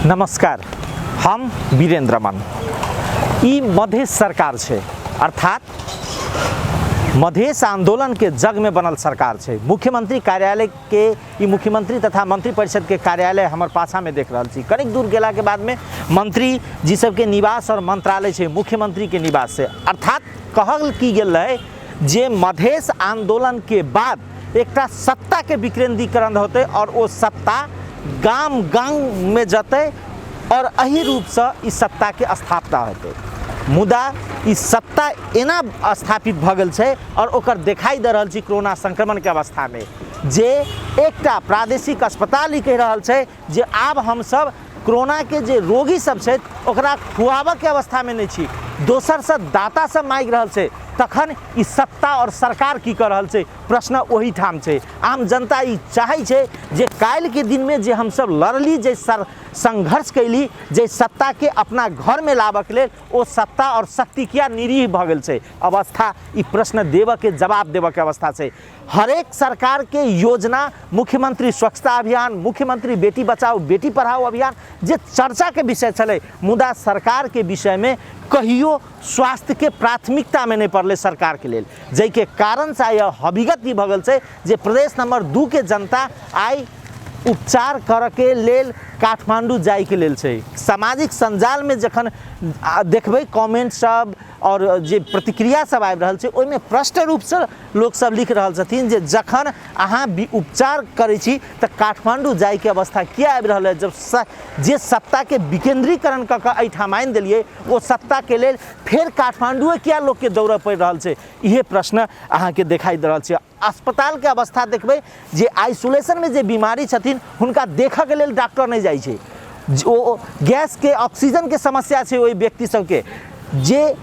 नमस्कार, हम बीरेंद्र मन ई मधेश सरकार छे, अर्थात मधेश आंदोलन के जग में बनल सरकार छे। मुख्यमंत्री कार्यालय के ई मुख्यमंत्री तथा मंत्री परिषद के कार्यालय हमार पाछा में देख रहा छी। कनिक दूर गेला के बाद में मंत्री जी सब के निवास और मंत्रालय छे मुख्यमंत्री के निवास से, अर्थात कहल की गेल है जे मधेश आंदोलन के बाद एक सत्ता के विकेंद्रीकरण होते और वो सत्ता गाम गाम में जते और अही रूप से इस सत्ता के स्थापना होते। मुदा इस सत्ता एना स्थापित भ गेल छे और ओकर दिखाई दे रहल छी कोरोना संक्रमण के अवस्था में, जे एकटा प्रादेशिक अस्पताल ही कह रहल छे जे आब हम सब कोरोना के जे रोगी सब छे ओकरा खुआबे के अवस्था में नहीं छी, दोसर से दाता सब मांग रहल छे, तखन ई सत्ता और सरकार की कर रहल छे, प्रश्न वही ठाम छे। आम जनता ई चाहे छे जे काल के दिन में जे हम सब लड़ली, जे संघर्ष कैली, जे सत्ता के अपना घर में लाबे के लेल ओ सत्ता और शक्ति किया निरीह भ गेल छे अवस्था, ई प्रश्न देवे के जवाब देवे के अवस्था छे। हर एक सरकार के योजना, मुख्यमंत्री स्वच्छता अभियान, मुख्यमंत्री बेटी बचाओ बेटी पढ़ाओ अभियान जे चर्चा के विषय चले, मुदा सरकार के विषय में कहियो स्वास्थ्य के प्राथमिकता में नहीं पड़ले सरकार के लेल, जै के कारण से यह हकीकत ही भगल से जे प्रदेश नंबर 2 के जनता आई उपचार कर के लेल काठमांडू जाय के लेल छे। सामाजिक संजाल में जखन देखबे कमेंट सब और जे प्रतिक्रिया सब आबि रहल छे, ओइ में प्रश्न रूप से लोग सब लिख रहल छथिन जे जखन अहाँ उपचार करै छी त काठमांडू जाय के अवस्था किया आबि रहल है, जब जे सत्ता के विकेंद्रीकरण क के एठाम आनि देलिए ओ सत्ता के लेल फेर काठमांडू किया लोग के दौड़ पड़ रहल छे, इहे प्रश्न अहाँ के दिखाई दे रहल छे। अस्पताल के अवस्था देखबे जे आइसोलेशन में जे बीमारी छथिन हुनका देखा के लेल डॉक्टर नहीं जाय छे, जो गैस के ऑक्सीजन के समस्या छे ओइ व्यक्ति सबके जे,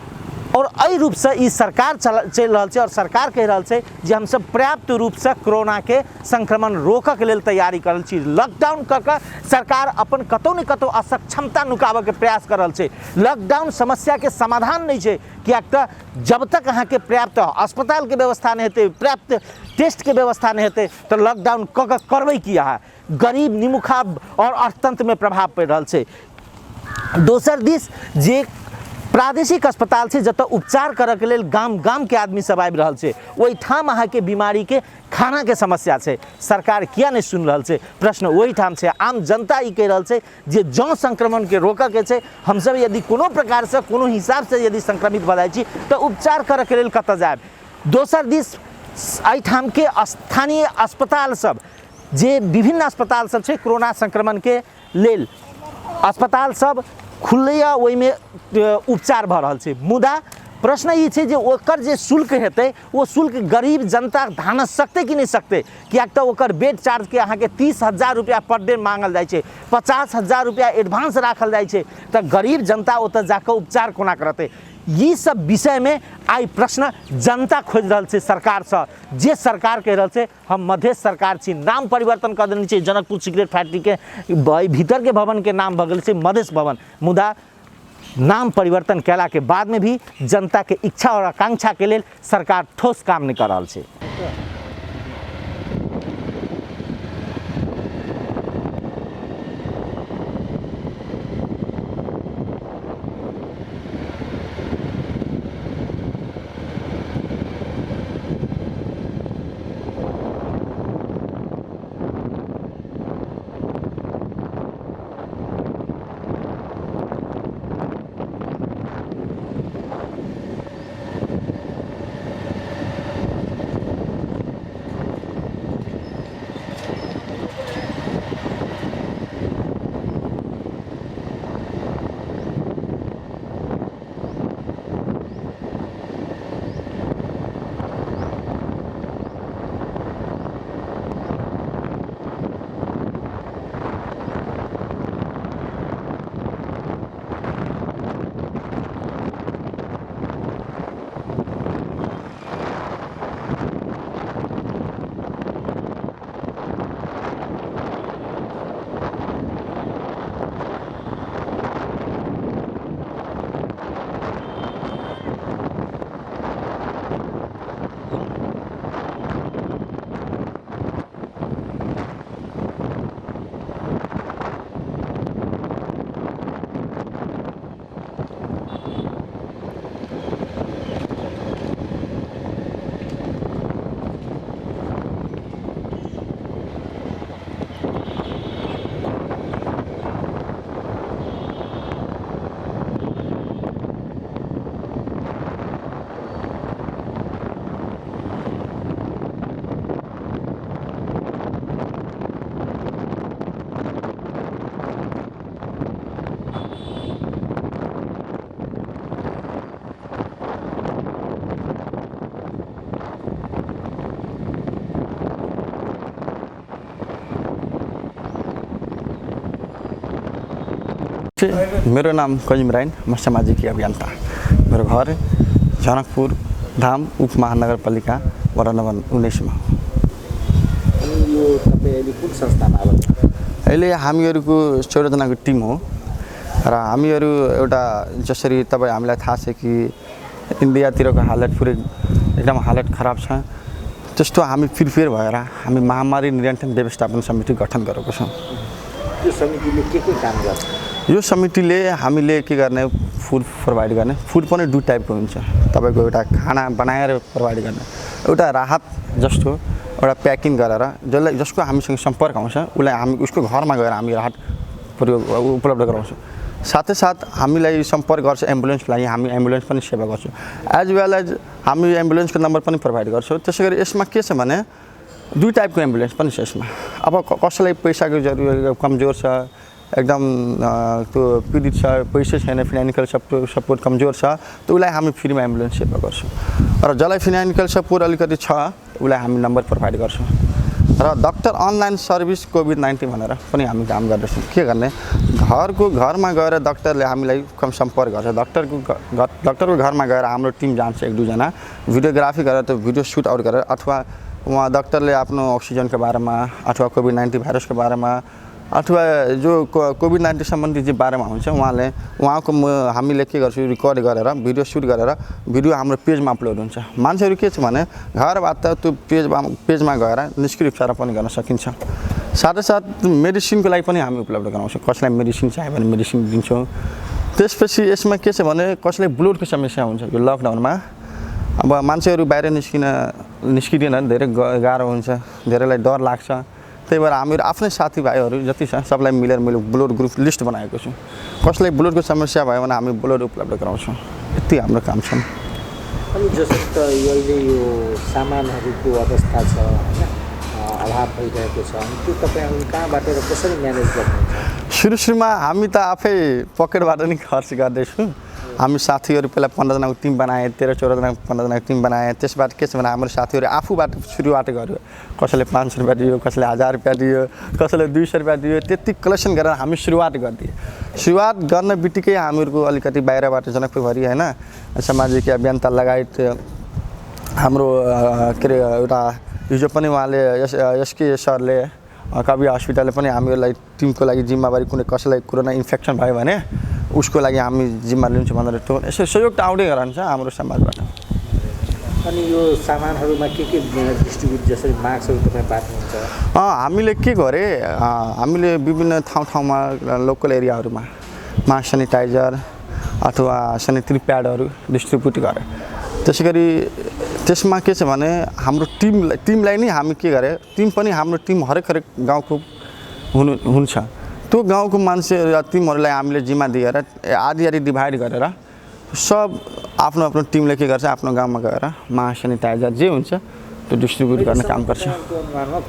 और अई रूप से ई सरकार चल रहल छे और सरकार कह रहल छे जे हम सब पर्याप्त रूप से कोरोना के संक्रमण रोकऽ के लेल तैयारी करल छी। लॉकडाउन क के सरकार अपन कतौ न कतौ असक्षमता नुकाबे के प्रयास कर रहल छे। लॉकडाउन समस्या के समाधान नहीं छे, कियाक त जब तक अहाँ के पर्याप्त अस्पताल के व्यवस्था नहीं हेतै, पर्याप्त टेस्ट के व्यवस्था नहीं हेतै तो लॉकडाउन क के करबै की अहाँ? गरीब निमुखा और अर्थतंत्र में प्रभाव पड़ रहल छे। दोसर दिस जे प्रादेशिक अस्पताल से जत उपचार करे के लेल गाम गाम के आदमी सब आबि रहल छे, ओहि ठाम अहाँ के बीमारी के खाना के समस्या छे, सरकार किया नहीं सुन रहल छे, प्रश्न वही ठाम छे। आम जनता ई कह रहल छे जे जौ संक्रमण के रोकऽ के छे, हम सब यदि कोनो प्रकार से कोनो हिसाब से यदि संक्रमित भ जाइ छी तो उपचार करे के लेल कतऽ जायब। दोसर दिस एहि ठाम के स्थानीय अस्पताल सब जे विभिन्न अस्पताल सब छे कोरोना संक्रमण के लेल अस्पताल सब खुलैया, ओहि में उपचार भ रहल छे, मुदा प्रश्न ई छे जे ओकर जे शुल्क हेतै वो शुल्क गरीब जनता धान सकते कि नहीं सकते, कियाक त ओकर बेड चार्ज के अहाँ के 30,000 रुपया पर डे मांगल जाइ छे, 50,000 रुपया एडवांस राखल जाइ छे, त गरीब जनता ओतऽ जाके उपचार कोना करते। ये सब विषय में आई प्रश्न जनता खोज रहल छे सरकार से, जे सरकार कह रहल छे हम मधेश सरकार छी, नाम परिवर्तन कर देने छे, जनकपुर सिगरेट फैक्ट्री के भीतर के भवन के नाम भ गेल छे मधेश भवन, मुदा नाम परिवर्तन कैला के बाद में भी जनता के इच्छा और आकांक्षा के लेल सरकार ठोस काम नहीं कर रहल छे। मेरो नाम कजिमराइन, म सामाजिक अभियन्ता। मेरो घर जनकपुर धाम उपमहानगरपालिका वडा नम्बर 19 मा। अनि यो तपाई अहिले कुन संस्थामा आबद्ध? अहिले हामीहरूको 14 जनाको टिम हो र हामीहरू एउटा जसरी तपाई हामीलाई थाहा छ कि इन्डियातिरको हालत पुरै एकदम हालत खराब छ, त्यस्तो हामी प्रिपेयर भएर हामी महामारी नियन्त्रण व्यवस्थापन समिति गठन गरेको छौँ। यो समितिले के काम गर्छ? यो समितिले हामीले के गर्ने, फुड प्रोभाइड गर्ने। फुड पनि दुई टाइपको हुन्छ। तपाईको एउटा खाना बनाएर प्रोभाइड गर्ने, एउटा राहत जस्तो एउटा प्याकिङ गरेर जसको हामीसँग सम्पर्क आउँछ उसलाई हामी उसको घरमा गएर हामी राहत उपलब्ध गराउँछौँ। साथै साथ हामीलाई सम्पर्क गर्छ एम्बुलेन्सको लागि, हामी एम्बुलेन्स पनि सेवा गर्छौँ। एज वेल एज हामी एम्बुलेन्सको नम्बर पनि प्रोभाइड गर्छौँ। त्यसैगरी यसमा के छ भने दुई टाइपको एम्बुलेन्स पनि छ यसमा। अब कसैलाई पैसाको जरुरत कमजोर छ, एकदम त्यो पीडित छ, पैसा छैन, फाइनान्शियल सपोर्ट कमजोर छ, त उसलाई हामी फ्रीमा एम्बुलेन्स सेवा गर्छौँ। र जसलाई फाइनान्शियल सपोर्ट अलिकति छ उसलाई हामी नम्बर प्रोभाइड गर्छौँ। र डक्टर अनलाइन सर्भिस कोभिड-19 भनेर पनि हामी काम गर्दैछौँ। के गर्ने, घरमा गएर डक्टरले हामीलाई सम्पर्क गर्छ। डक्टरको घरमा गएर हाम्रो टिम जान्छ, 1-2 जना भिडियोग्राफी गरेर त्यो भिडियो सुट आउट गरेर, अथवा उहाँ डक्टरले आफ्नो अक्सिजनको बारेमा अथवा कोभिड-19 भाइरसको बारेमा अथवा जो कोभिड-19 सम्बन्धी जे बारेमा हुन्छ उहाँको हामीले के गर्छौँ, रिकर्ड गरेर भिडियो सुट गरेर भिडियो हाम्रो पेजमा अपलोड हुन्छ। मान्छेहरू के छ भने घरबाट त्यो पेजमा गएर निष्क्रिय उपचार पनि गर्न सकिन्छ। साथै साथ मेडिसिनको लागि पनि हामी उपलब्ध गराउँछौँ। कसैलाई मेडिसिन चाहियो भने मेडिसिन दिन्छौँ। त्यसपछि यसमा के छ भने कसैलाई ब्लडको समस्या हुन्छ, यो लकडाउनमा अब मान्छेहरू बाहिर निस्किँदैन, धेरै गाह्रो हुन्छ, धेरैलाई डर लाग्छ। त्यही भएर हामीहरू आफ्नै साथीभाइहरू जति छ सबलाई मिलेर मैले ब्लड ग्रुप लिस्ट बनाएको छु। कसैलाई ब्लडको समस्या भयो भने हामी ब्लड उपलब्ध गराउँछौँ। यति हाम्रो काम छ। अनि जस्तो त अहिले यो सामानहरूको अवस्था छ हैन, अभाव भइरहेको छ, अनि त्यो तपाईहरु कहाँबाट र कसरी म्यानेज गर्नुहुन्छ? सुरुमा हामी त आफै पकेटबाट नै खर्च गर्दैछौँ। हामी साथीहरू पहिला 15 जनाको टिम बनाए, 13-14 जनाको 15 जनाको टिम बनाए। त्यसबाट के छ भने हाम्रो साथीहरू आफूबाट सुरुवात गर्यो। कसैले 500 रुपैयाँ दियो, कसैले 1000 रुपैयाँ दियो, कसैले 200 रुपैयाँ दियो। त्यति कलेक्सन गरेर हामी सुरुवात गरिदिए। सुरुवात गर्न बित्तिकै हामीहरूको अलिकति बाहिरबाट जनकपुरभरि हैन सामाजिक अभियन्ता लगायत हाम्रो के अरे एउटा हिजो पनि उहाँले एसके सरले कवि हस्पिटलले पनि हामीहरूलाई टिमको लागि जिम्मेवारी कुनै कसैलाई कोरोना इन्फेक्सन भयो भने उसको लागि हामी जिम्मा लिन्छौँ भनेर त्यो यसो सहयोग त आउँदै रहन्छ हाम्रो समाजबाट। अनि यो सामानहरूमा के डिस्ट्रिब्युट जसरी मास्कहरू तपाईँ बाँड्नुहुन्छ? हामीले के गरे, हामीले विभिन्न ठाउँमा लोकल एरियाहरूमा मास्क सेनिटाइजर अथवा सेनिटरी प्याडहरू डिस्ट्रिब्युट गरे। त्यसै गरी त्यसमा के छ भने हाम्रो टिमलाई नै हामी के गरे, टिम पनि हाम्रो टिम हरेक गाउँको हुन्छ। त्यो गाउँको मान्छे या टिमहरूलाई हामीले जिम्मा दिएर आधी डिभाइड गरेर सब आफ्नो टिमले के गर्छ, आफ्नो गाउँमा गएर मास्क सेनिटाइजर जे हुन्छ त्यो डिस्ट्रिब्युट गर्ने काम गर्छ।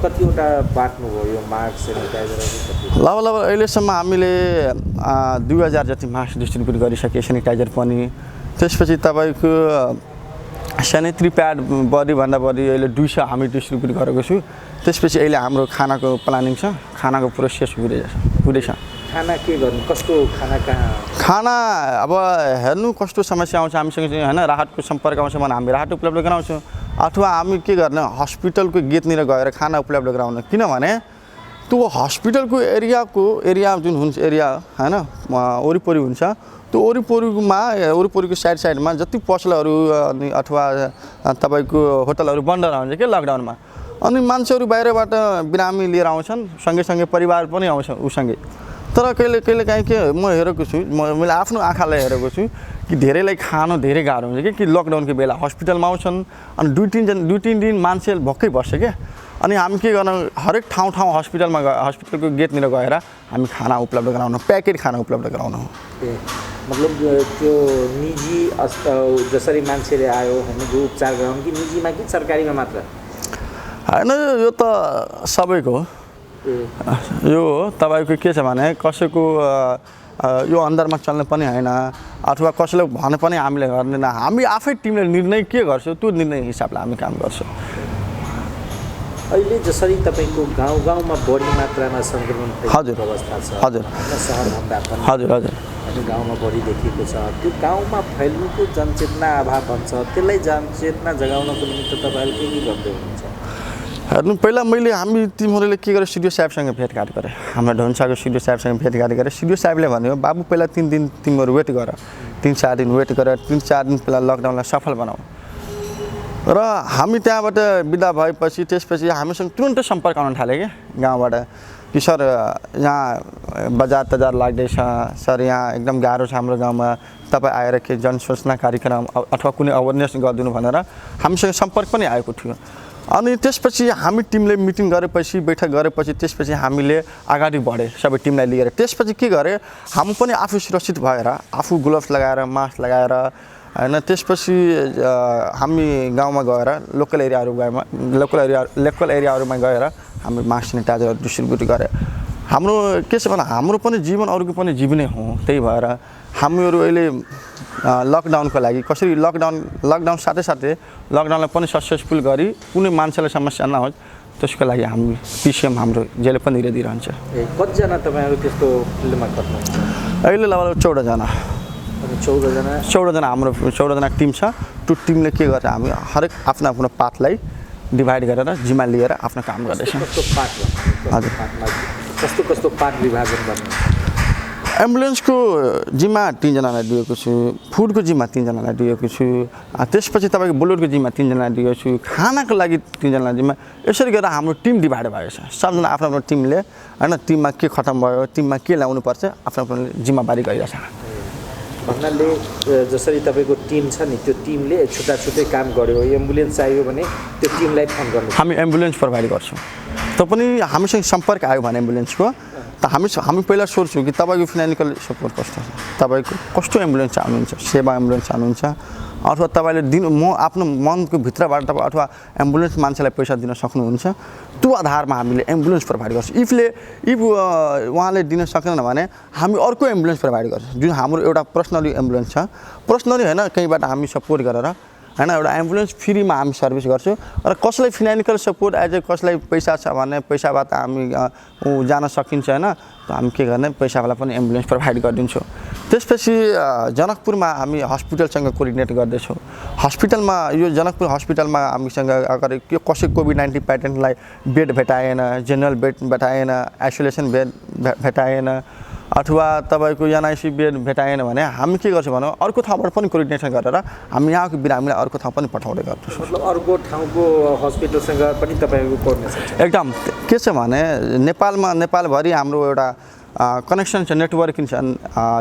कतिवटा बाँड्नुभयो यो मास्क सेनिटाइजर? लगभग अहिलेसम्म हामीले 2000 जति मास्क डिस्ट्रिब्युट गरिसके, सेनिटाइजर पनि। त्यसपछि तपाईँको सेनिटरी प्याड बढीभन्दा बढी अहिले 200 हामी डिस्ट्रिब्युट गरेको छु। त्यसपछि अहिले हाम्रो खानाको प्लानिङ छ, खानाको प्रोसेस हुँदैछ। खाना के गर्नु, कस्तो खाना कहाँ? खाना अब हेर्नु कस्तो समस्या आउँछ हामीसँग हैन, राहतको सम्पर्क आउँछ भने हामी राहत उपलब्ध गराउँछौँ। अथवा हामी के गर्ने, हस्पिटलको गेटनिर गएर खाना उपलब्ध गराउन। किनभने त्यो हस्पिटलको एरिया जुन हुन्छ एरिया हैन वरिपरि हुन्छ, त्यो वरिपरिको साइडमा जति पसलहरू अनि अथवा तपाईँको होटलहरू बन्द रहन्छ के लकडाउनमा। अनि मान्छेहरू बाहिरबाट बिरामी लिएर आउँछन्, सँगै परिवार पनि आउँछ उसँगै। तर कहिले काहीँ के म हेरेको छु, मैले आफ्नो आँखाले हेरेको छु कि धेरैलाई खानु धेरै गाह्रो हुन्छ कि लकडाउनको बेला हस्पिटलमा आउँछन् अनि 2-3 दिन मान्छे भक्कै बस्छ क्या। अनि हामी के गर्नु, हरेक ठाउँ हस्पिटलको गेटनिर गएर हामी खाना उपलब्ध गराउनु, प्याकेट खाना उपलब्ध गराउनु। मतलब त्यो निजी जसरी मान्छेले आयो हैन जो उपचार गराउनु कि निजीमा कि सरकारीमा मात्र? हैन, यो त सबैको हो। यो तपाईँको के छ भने कसैको यो अन्दरमा चल्ने पनि हैन, अथवा कसैले भने पनि हामीले गर्दैन। हामी आफै टिमले निर्णय के गर्छौँ त्यो निर्णय हिसाबले हामी काम गर्छौँ। अहिले जसरी तपाईको गाउँमा बढी मात्रामा संक्रमण हजुर अवस्था छ, हजुर शहरभन्दा पनि हजुर अनि गाउँमा बढी देखिएको छ त्यो गाउँमा फैल्नुको जनचेतना अभाव भन्छ त्यसलाई जनचेतना जगाउनको निमित्त तपाईँहरू के गर्दै हुनुहुन्छ हेर्नु पहिला हामी टिमहरूले के गरेँ सिडिओ साहेबसँग भेटघाट गरेँ हाम्रो ढुन्साको सिडिओ साहेबसँग भेटघाट गरेँ सिडिओ साहेबले भन्यो बाबु पहिला 3 दिन तिमीहरू वेट गर 3-4 दिन वेट गरेर 3-4 दिन पहिला लकडाउनलाई सफल बनाऊ र हामी त्यहाँबाट बिदा भएपछि त्यसपछि हामीसँग तुरुन्तै सम्पर्क आउन थाल्यो कि गाउँबाट कि सर यहाँ बजार लाग्दैछ सर यहाँ एकदम गाह्रो छ हाम्रो गाउँमा तपाईँ आएर के जनसूचना कार्यक्रम अथवा कुनै अवेरनेस गरिदिनु भनेर हामीसँग सम्पर्क पनि आएको थियो अनि त्यसपछि हामी टिमले मिटिङ गरेपछि बैठक गरेपछि त्यसपछि हामीले अगाडि बढे सबै टिमलाई लिएर त्यसपछि के गरे हामी पनि आफू सुरक्षित भएर आफू ग्लोभ्स लगाएर मास्क लगाएर हैन त्यसपछि हामी गाउँमा गएर लोकल एरियाहरुमा गएर हामी मास्क सेनिटाइजर डिस्ट्रिब्युट गरे हाम्रो के छ भने हाम्रो पनि जीवन अरूको पनि जीवनै हो त्यही भएर हामीहरु अहिले लकडाउनको लागि कसरी लकडाउन साथै लकडाउनलाई पनि सक्सेसफुल गरी कुनै मान्छेलाई समस्या नहोस् त्यसको लागि हामी पीसीएम हाम्रो जेले पनि दिइरहन्छ कति जना तपाईहरु त्यस्तो फिल्डमा खट्नुहुन्छ अहिले लगभग 14 जना हाम्रो 14 जना टिम छ त्यो टिमले के गर्छ हामी हरेक आफ्नो आफ्नो पार्टलाई डिभाइड गरेर जिम्मा लिएर आफ्नो काम गर्दैछ कस्तो पार्ट हजुर कस्तो पार्ट विभाजन गर्ने एम्बुलेन्सको जिम्मा 3 जनालाई दिएको छु फुडको जिम्मा 3 जनालाई दिएको छु त्यसपछि तपाईको बोलेरोको जिम्मा 3 जनालाई दिएको छु खानाको लागि 3 जनालाई जिम्मा यसरी गरेर हाम्रो टिम डिभाइड भएको छ सबजना आफ्नो आफ्नो टिमले हैन टिममा के खतम भयो टिममा के ल्याउनु पर्छ आफ्नो आफ्नो जिम्मेवारी गरिरहेछ भन्नाले जसरी तपाईको टिम छ नि त्यो टिमले छुट्टै काम गर्यो एम्बुलेन्स चाहियो भने त्यो टिमलाई फोन गर्नु हामी एम्बुलेन्स प्रोभाइड गर्छौं पनि हामीसँग सम्पर्क आयो भने एम्बुलेन्सको त हामी पहिला सोध्छौं कि तपाईको फाइनान्शियल सपोर्ट कस्तो छ तपाईको कस्तो एम्बुलेन्स चाहनुहुन्छ सेवा एम्बुलेन्स चाहनुहुन्छ अथवा तपाईले म आफ्नो मनको भित्रबाट तपाईँ अथवा एम्बुलेन्स मान्छेलाई पैसा दिन सक्नुहुन्छ त्यो आधारमा हामीले एम्बुलेन्स प्रोभाइड गर्छौं इफ उहाँले दिन सकेन भने हामी अर्को एम्बुलेन्स प्रोभाइड गर्छौं जुन हाम्रो एउटा पर्सनली एम्बुलेन्स छ पर्सनली हैन कहीबाट हामी सपोर्ट गरेर हैन एउटा एम्बुलेन्स फ्रीमा हामी सर्भिस गर्छौं र कसलाई फाइनान्शियल सपोर्ट कसलाई पैसा छ भने पैसाबाट हामी जान सकिन्छ हैन त हामी के गर्ने पैसावाला पनि एम्बुलेन्स प्रोभाइड गरिदिन्छौं त्यसपछि जनकपुरमा हामी हस्पिटलसँग कोर्डिनेट गर्दैछौं हस्पिटलमा यो जनकपुर हस्पिटलमा हामीसँग अगर कसै कोभिड-19 पेशेन्टलाई बेड भेटाएन जनरल बेड भेटाएन आइसोलेसन बेड भेटाएन अथवा तपाईको एनआईसी बेड भेटाएन भने हामी के गर्छौं भने अर्को ठाउँबाट पनि कोर्डिनेसन गरेर हामी यहाँको बिरामीलाई अर्को ठाउँ पनि पठाउँदै गर्छौं मतलब अर्को ठाउँको हस्पिटलसँग पनि तपाईको कोर्डिनेसन छ एकदम के छ भने नेपालभरि हाम्रो एउटा कनेक्सन छ नेटवर्किङ छ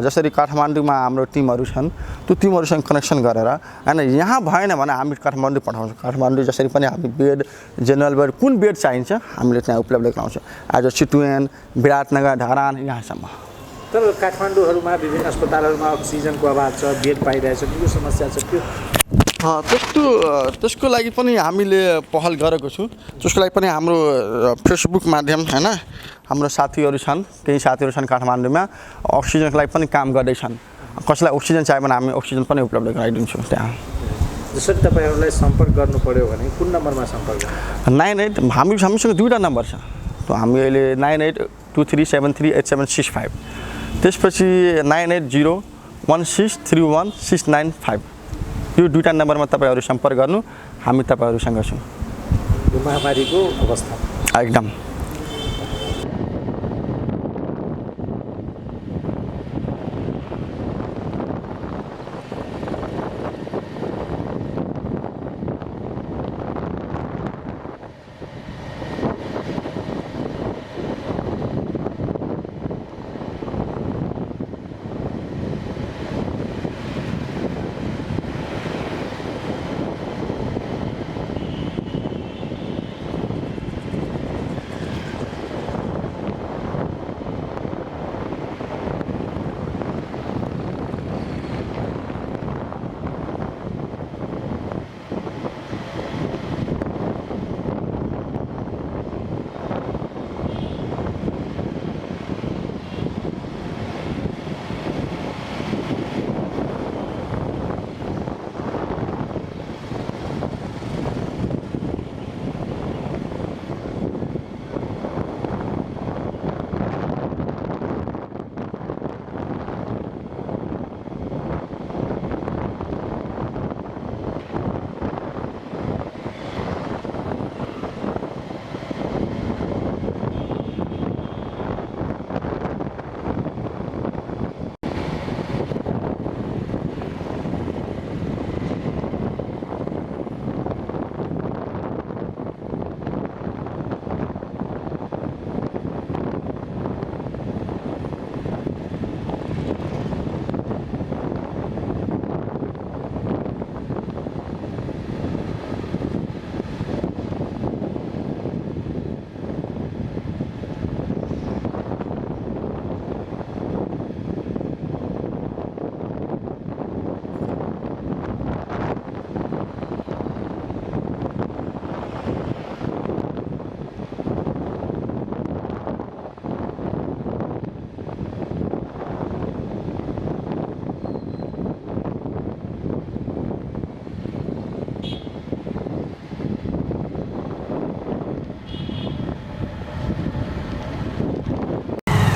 जसरी काठमाडौँमा हाम्रो टिमहरु छन् त्यो टिमहरुसँग कनेक्सन गरेर हैन यहाँ भएन भने हामी काठमाडौँ पठाउँछौं काठमाडौँ जसरी पनि हामी बेड जनरल बेड कुन बेड चाहिन्छ हामीले त्यहाँ उपलब्ध गराउँछौं आज चितवन विराटनगर धरान यहाँसम्म तर काठमाडौँहरुमा विभिन्न अस्पतालहरुमा अक्सिजनको अभाव छ बेड पाइरहेछ यो समस्या छ त्यो त्यसको लागि पनि हामीले पहल गरेको छु त्यसको लागि पनि हाम्रो फेसबुक माध्यम हैन हाम्रो साथीहरु छन् केही साथीहरु छन् काठमाडौँमा अक्सिजनको लागि पनि काम गर्दै छन् कसैलाई अक्सिजन चाहियो भने हामी अक्सिजन पनि उपलब्ध गराइदिन्छौं त्यहाँ जसरी तपाईहरुलाई सम्पर्क गर्नु पर्यो भने कुन नम्बरमा सम्पर्क गर्नु 98 हामीसँग दुईटा नम्बर छ त हामी अहिले 9823738765 त्यसपछि 9801631695 यो दुईटा नम्बरमा तपाईहरु सम्पर्क गर्नु हामी तपाईहरुसँग छौं यो महामारीको अवस्था एकदम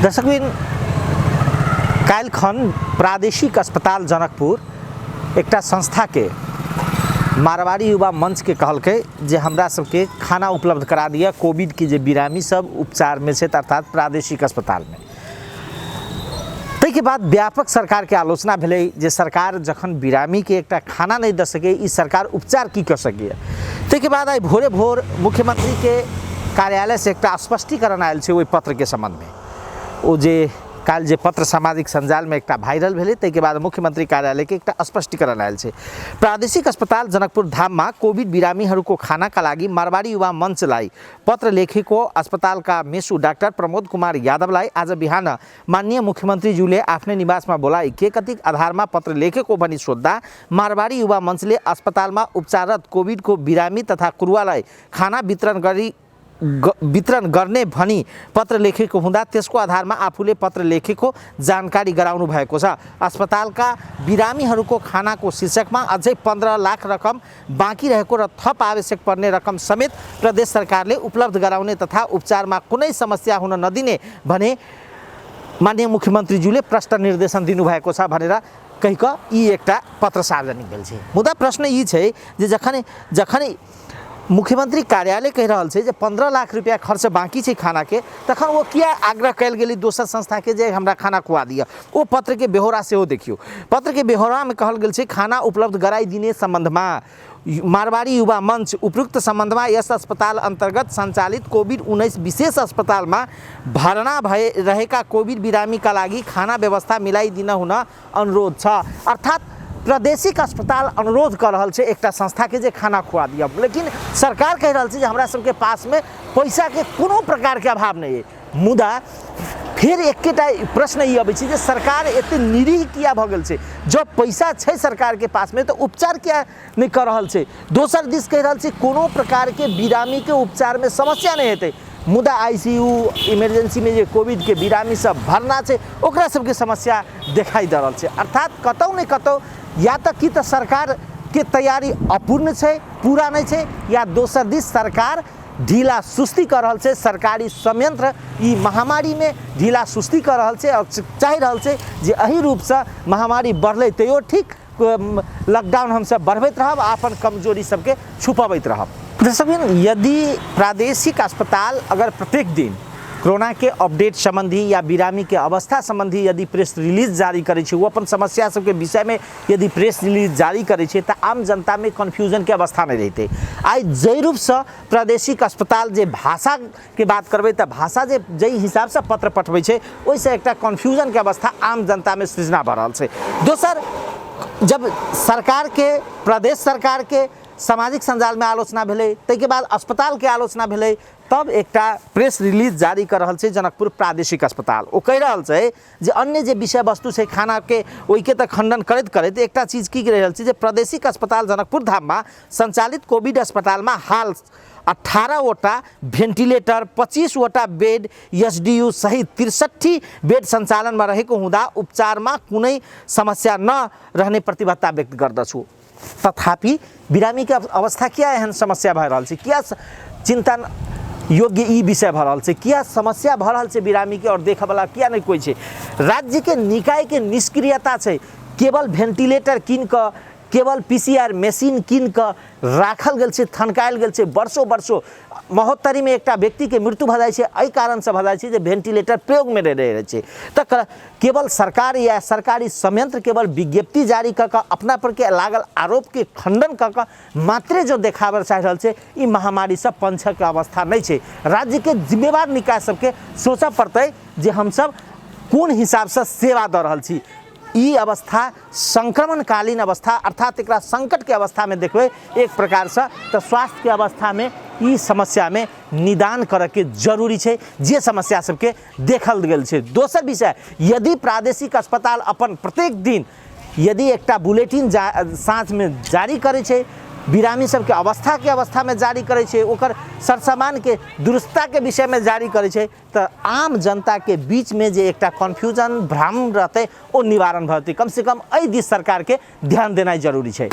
दर्शकबिन काल्हिखन प्रादेशिक अस्पताल जनकपुर एकटा संस्था के मारवाड़ी युवा मंच के कहलकै जे हमरा सबके खाना उपलब्ध करा दिया कोविड के जे बिरामी सब उपचार में छै अर्थात प्रादेशिक अस्पताल में। तै के बाद व्यापक सरकार के आलोचना भेलै जे सरकार जखन बिरामी के एकटा खाना नहीं दे सके ई सरकार उपचार की कर सके। तै के बाद आई भोरे भोर मुख्यमंत्री के कार्यालय से एकटा स्पष्टीकरण आयल छै ओहि पत्र के संबंध में। ओ जे काल जे पत्र सामाजिक संजाल में एकटा भाइरल भेलै तै के बाद मुख्यमंत्री कार्यालय के एकटा स्पष्टीकरण आयल छै। प्रादेशिक अस्पताल जनकपुर धाम में कोविड बिरामीहरूको खानाका लागि मारवाड़ी युवा मंचलाई पत्र लेखेको अस्पतालका मेसु डाक्टर प्रमोद कुमार यादवलाई आज बिहान माननीय मुख्यमंत्रीज्यूले आफ्नै निवासमा बोलाई के कतिक आधारमा पत्र लेखेको भनी सोध्दा मारवाड़ी युवा मंचले अस्पतालमा उपचाररत कोविडको बिरामी तथा कुरुवालाई खाना वितरण गर्ने भनी पत्र लेखेको हुँदा त्यसको आधारमा आफूले पत्र लेखेको जानकारी गराउनु भएको छ। अस्पतालका बिरामीहरूको खानाको शीर्षकमा अझै 15 लाख रकम बाँकी रहेको र थप आवश्यक पर्ने रकम समेत प्रदेश सरकारले उपलब्ध गराउने तथा उपचारमा कुनै समस्या हुन नदिने भने माननीय मुख्यमन्त्रीज्यूले प्रष्ट निर्देशन दिनुभएको छ भनेर कहिक यी एकटा पत्र सार्वजनिक भेल छै। मुद्दा प्रश्न यी छै जे जखन मुख्यमंत्री कार्यालय कह रहा है 15 लाख रुपया खर्च बाकी है खाना के तखन वो किया आग्रह कल गेली दोसर संस्था के जे हमरा खाना खुआ दिया। वो पत्र के बेहोरा से देखियो पत्र के बेहोरा में कहल गेल खाना उपलब्ध कराई दिने संबंध में मारवाड़ी युवा मंच उपयुक्त संबंध में यस अस्पताल अंतर्गत संचालित कोविड-19 विशेष अस्पताल में भर्ना भए रहेका कोविड बिरामी का लागि खाना व्यवस्था मिलाइदिन हुन अनुरोध छ। अर्थात प्रादेशिक अस्पताल अनुरोध कर रहा है एक संस्था के जे खाना खुआ दिया, लेकिन सरकार कह रहा है हमरा सबके पास में पैसा के कोनो प्रकार के अभाव नहीं है। मुदा फिर एकटा प्रश्न ये अबै छै जे सरकार एते निरीह किया भ गेल छै जब पैसा छै सरकार के पास में तो उपचार क्या नहीं कर रहा है। दोसर दिस कह रहा है कोनो प्रकार के बिरामी के उपचार में समस्या नहीं हेतै, मुदा आईसीयू इमरजेंसी में जे कोविड के बिरामी सब भरना है ओकरा सबके समस्या दिखाई दे रहा है। अर्थात कतौ नहीं कतौ या तो कि तो सरकार के तैयारी अपूर्ण है पूरा नहीं है या दोसर दिस सरकार ढीला सुस्ती कर रहा है। सरकारी संयंत्र ई महामारी में ढीला सुस्ती कर रहा है और चाह रहा है जे अही रूप से महामारी बढ़ले तैयो ठीक लॉकडाउन हम सब बढ़बैत रहब अपन कमजोरी सबके छुपाबैत रहब। दर्शकबिन यदि प्रादेशिक अस्पताल अगर प्रत्येक दिन कोरोना के अपडेट संबंधी या बिरामी के अवस्था संबंधी यदि प्रेस रिलीज जारी करे वो अपन समस्या सबके विषय में यदि प्रेस रिलीज जारी करे तो आम जनता में कन्फ्यूजन के अवस्था नहीं रहते। आई जय रूप से प्रादेशिक अस्पताल जे भाषा के बात करबे तो भाषा जे जई हिसाब से पत्र पठबे वैसे एक कन्फ्यूजन के अवस्था आम जनता में सृजना भ रहा है। दोसर जब सरकार के प्रदेश सरकार के सामाजिक संजाल में आलोचना भेलै तै के बाद अस्पताल के आलोचना भेलै तब एकटा प्रेस रिलीज जारी कर रहा है जनकपुर प्रादेशिक अस्पताल। वो कह रहा है जे अन्य जे विषय वस्तु है खाना के ओई के खंडन करते करते एकटा चीज की रही है जे प्रादेशिक अस्पताल जनकपुर धाम में संचालित कोविड अस्पताल में हाल 18वटा भेन्टिलेटर 25वटा बेड एसडीयू सहित 63 बेड संचालन में रहेको हुँदा उपचार में कुनै समस्या न रहने प्रतिबद्धता व्यक्त गर्दछु। तथापि बिरामी के अवस्था क्या एहन समस्या भए रहल छै, क्या चिंतन योग्य ई विषय भऽ रहल छै, क्या समस्या भऽ रहल छै बिरामी के और देखे वाला क्या नहीं कोई छै। राज्य के निकाय के निष्क्रियता छै, केवल भेंटिलेटर कीन क केवल पीसीआर मशीन कीन क राखल गेल छै, थनकायल गेल छै। वर्षों महोत्तरी में एकटा व्यक्ति के मृत्यु भ जाय छै एहि कारण से भ जाय छै जे भेंटिलेटर प्रयोग में रहे छै। त केवल सरकार या सरकारी संयंत्र केवल विज्ञप्ति जारी कर अपना पर के लागल आरोप के खंडन कर मात्रे जो देखावर चाह रहल छै ई महामारी से पंछ के अवस्था नहीं छै। राज्य के जिम्मेवार निकाय सबके सोचा पड़ते जे हम सब कोन हिसाब से सेवा दे रहल छी। ई अवस्था संक्रमणकालीन अवस्था अर्थात एक संकट के अवस्था में देखबे एक प्रकार से तो स्वास्थ्य के अवस्था में ई समस्या में निदान करे के जरूरी है जे समस्या सबके देखल गेल छै। दोसर विषय यदि प्रादेशिक अस्पताल अपन प्रत्येक दिन यदि एकटा बुलेटिन साँझ में जारी करे छै बिरामी सबके अवस्था में जारी करे छै ओकर सरसामान के दुरुस्ता के विषय में जारी करे छै तो आम जनता के बीच में जे एकटा कन्फ्यूजन भ्रम रहते वो निवारण भते। कम से कम एहि दिस सरकार के ध्यान देना जरूरी है।